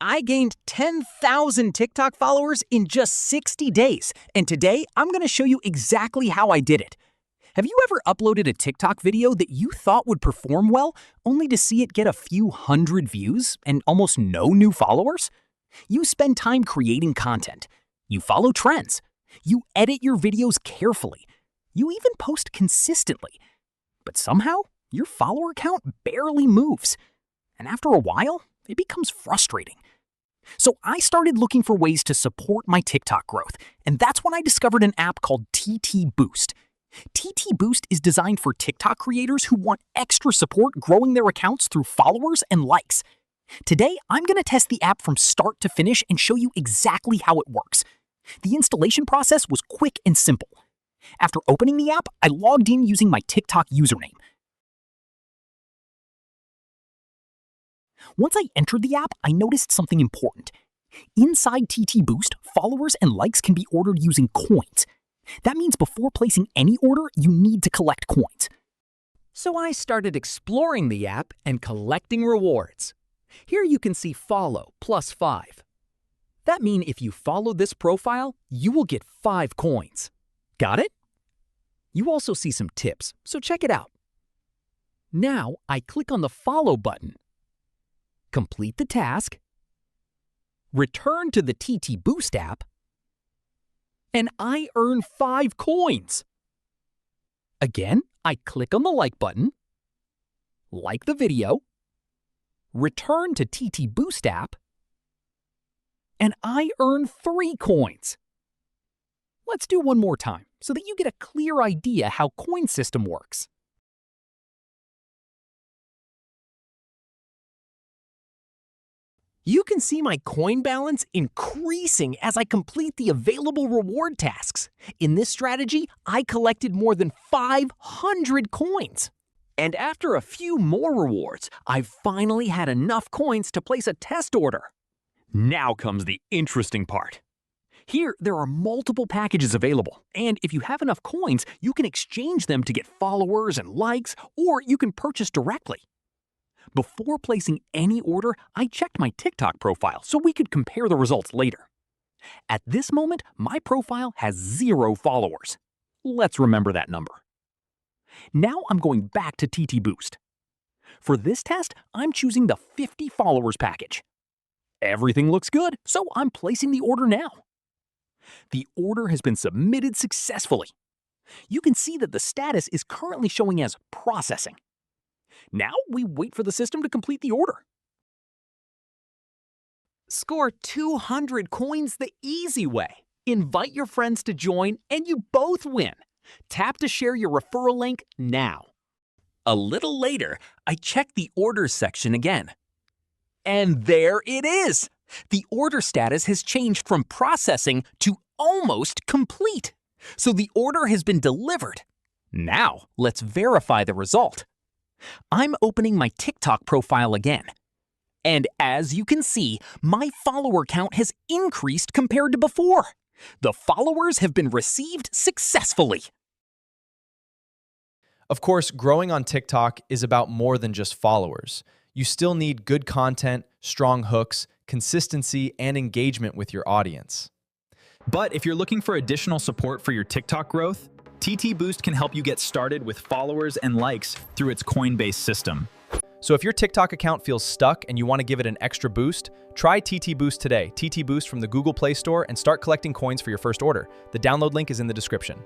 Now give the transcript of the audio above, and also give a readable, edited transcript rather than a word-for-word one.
I gained 10,000 TikTok followers in just 60 days, and today I'm going to show you exactly how I did it. Have you ever uploaded a TikTok video that you thought would perform well, only to see it get a few hundred views and almost no new followers? You spend time creating content. You follow trends. You edit your videos carefully. You even post consistently. But somehow, your follower count barely moves. And after a while, it becomes frustrating. So I started looking for ways to support my TikTok growth, and that's when I discovered an app called TTBoost. TTBoost is designed for TikTok creators who want extra support growing their accounts through followers and likes. Today, I'm going to test the app from start to finish and show you exactly how it works. The installation process was quick and simple. After opening the app, I logged in using my TikTok username. Once I entered the app, I noticed something important. Inside TTBoost, followers and likes can be ordered using coins. That means before placing any order, you need to collect coins. So I started exploring the app and collecting rewards. Here you can see follow plus 5. That means if you follow this profile, you will get 5 coins. Got it? You also see some tips, so check it out. Now I click on the follow button. Complete the task, return to the TTBoost app, and I earn 5 coins. Again, I click on the like button, like the video, return to TTBoost app, and I earn 3 coins. Let's do one more time so that you get a clear idea how coin system works. You can see my coin balance increasing as I complete the available reward tasks. In this strategy, I collected more than 500 coins. And after a few more rewards, I've finally had enough coins to place a test order. Now comes the interesting part. Here, there are multiple packages available, and if you have enough coins, you can exchange them to get followers and likes, or you can purchase directly. Before placing any order, I checked my TikTok profile so we could compare the results later. At this moment, my profile has 0 followers. Let's remember that number. Now I'm going back to TTBoost. For this test, I'm choosing the 50 followers package. Everything looks good, so I'm placing the order now. The order has been submitted successfully. You can see that the status is currently showing as processing. Now we wait for the system to complete the order. Score 200 coins the easy way. Invite your friends to join and you both win. Tap to share your referral link now. A little later, I check the orders section again. And there it is! The order status has changed from processing to almost complete. So the order has been delivered. Now, let's verify the result. I'm opening my TikTok profile again. And as you can see, my follower count has increased compared to before. The followers have been received successfully. Of course, growing on TikTok is about more than just followers. You still need good content, strong hooks, consistency, and engagement with your audience. But if you're looking for additional support for your TikTok growth, TTBoost can help you get started with followers and likes through its coin-based system. So if your TikTok account feels stuck and you want to give it an extra boost, try TTBoost today. TTBoost from the Google Play Store and start collecting coins for your first order. The download link is in the description.